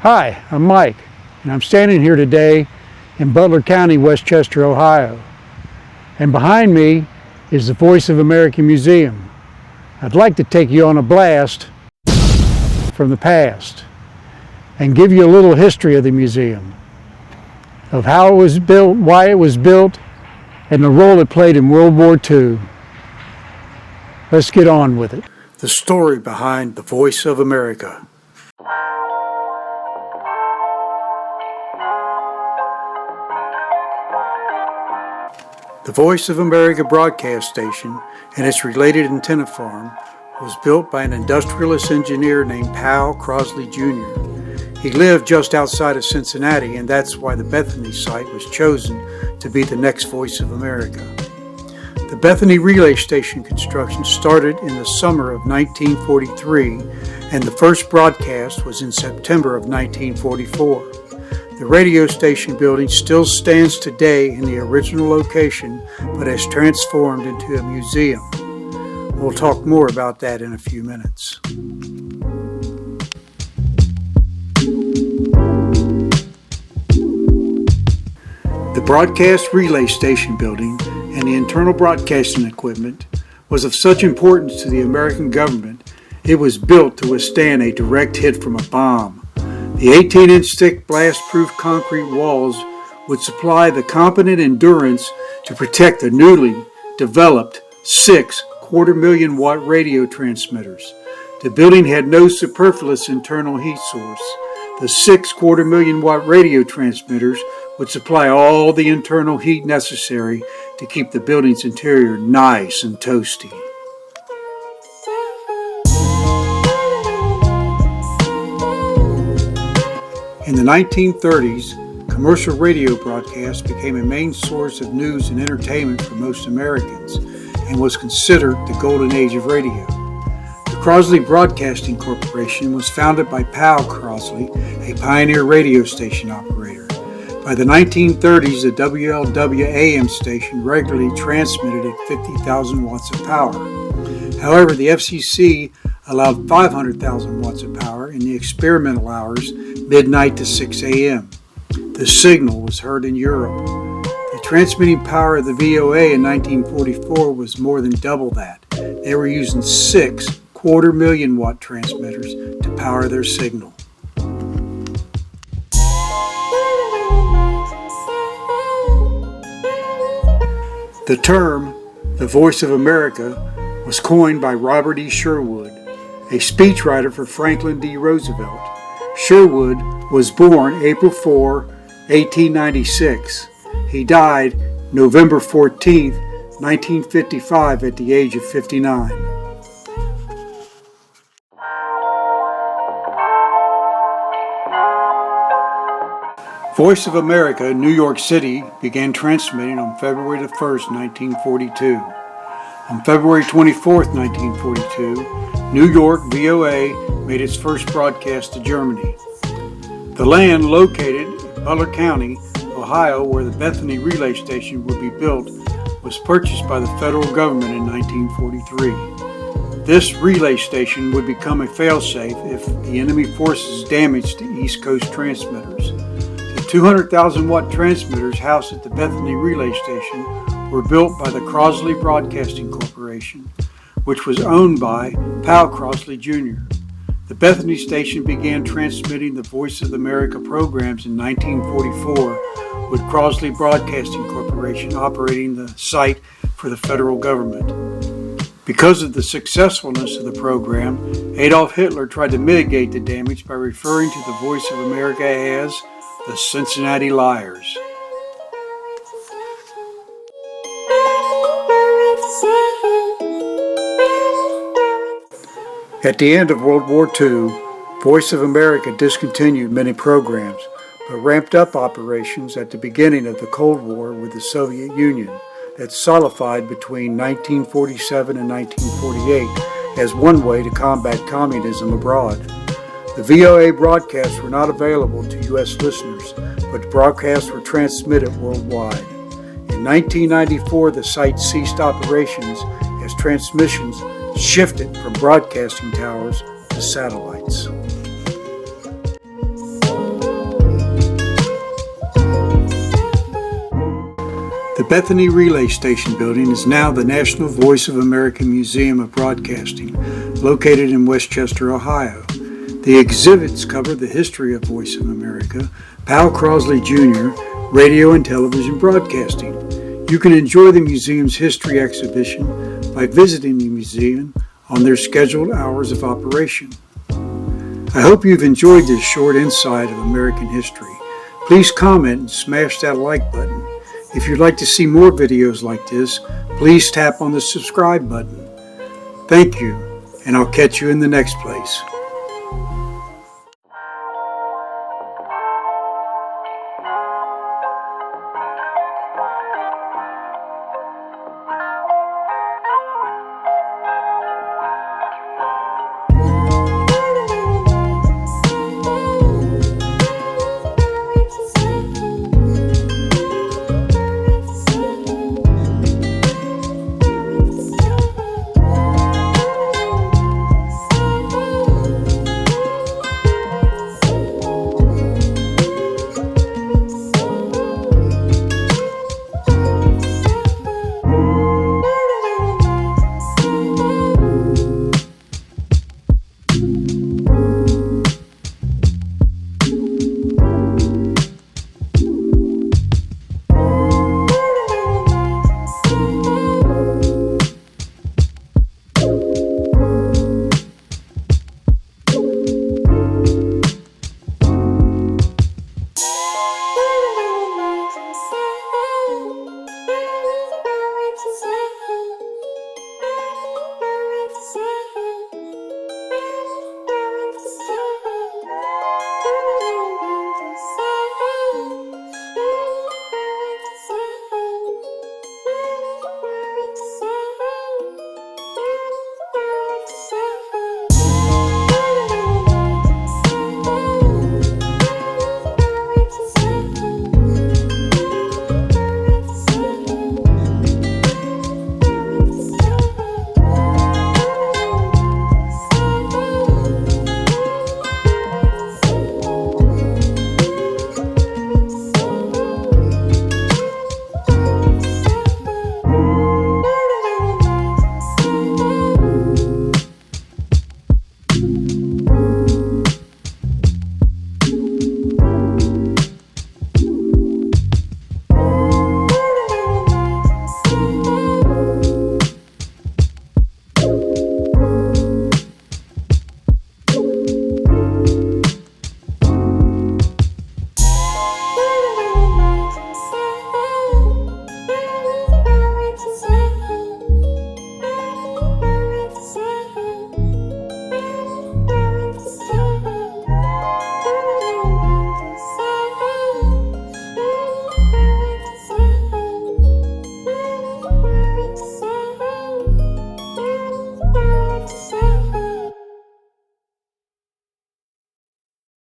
Hi, I'm Mike, and I'm standing here today in Butler County, Westchester, Ohio. And behind me is the Voice of America Museum. I'd like to take you on a blast from the past and give you a little history of the museum, of how it was built, why it was built, and the role it played in World War II. Let's get on with it. The story behind the Voice of America. The Voice of America broadcast station and its related antenna farm was built by an industrialist engineer named Powell Crosley Jr. He lived just outside of Cincinnati, and that's why the Bethany site was chosen to be the next Voice of America. The Bethany relay station construction started in the summer of 1943, and the first broadcast was in September of 1944. The radio station building still stands today in the original location, but has transformed into a museum. We'll talk more about that in a few minutes. The broadcast relay station building and the internal broadcasting equipment was of such importance to the American government, it was built to withstand a direct hit from a bomb. The 18-inch thick blast-proof concrete walls would supply the competent endurance to protect the newly developed 6 quarter-million-watt radio transmitters. The building had no superfluous internal heat source. The 6 quarter-million-watt radio transmitters would supply all the internal heat necessary to keep the building's interior nice and toasty. In the 1930s, commercial radio broadcast became a main source of news and entertainment for most Americans and was considered the golden age of radio. The Crosley Broadcasting Corporation was founded by Powell Crosley, a pioneer radio station operator. By the 1930s, the WLW AM station regularly transmitted at 50,000 watts of power. However, the FCC allowed 500,000 watts of power in the experimental hours, midnight to 6 a.m. The signal was heard in Europe. The transmitting power of the VOA in 1944 was more than double that. They were using 6 quarter-million-watt transmitters to power their signal. The term, the Voice of America, was coined by Robert E. Sherwood, a speechwriter for Franklin D. Roosevelt. Sherwood was born April 4, 1896. He died November 14, 1955 at the age of 59. Voice of America, New York City, began transmitting on February 1, 1942. On February 24, 1942, New York VOA made its first broadcast to Germany. The land located in Butler County, Ohio, where the Bethany relay station would be built, was purchased by the federal government in 1943. This relay station would become a failsafe if the enemy forces damaged the East Coast transmitters. The 200,000-watt transmitters housed at the Bethany relay station were built by the Crosley Broadcasting Corporation, which was owned by Powell Crosley Jr. The Bethany station began transmitting the Voice of America programs in 1944, with Crosley Broadcasting Corporation operating the site for the federal government. Because of the successfulness of the program, Adolf Hitler tried to mitigate the damage by referring to the Voice of America as the Cincinnati Liars. At the end of World War II, Voice of America discontinued many programs, but ramped up operations at the beginning of the Cold War with the Soviet Union that solidified between 1947 and 1948 as one way to combat communism abroad. The VOA broadcasts were not available to U.S. listeners, but broadcasts were transmitted worldwide. In 1994, the site ceased operations as transmissions shifted from broadcasting towers to satellites. Bethany Relay Station building is now the National Voice of America Museum of Broadcasting, located in Westchester, Ohio. The exhibits cover the history of Voice of America, Powell Crosley Jr., radio and television broadcasting. You can enjoy the museum's history exhibition by visiting the museum on their scheduled hours of operation. I hope you've enjoyed this short insight of American history. Please comment and smash that like button. If you'd like to see more videos like this, please tap on the subscribe button. Thank you, and I'll catch you in the next place.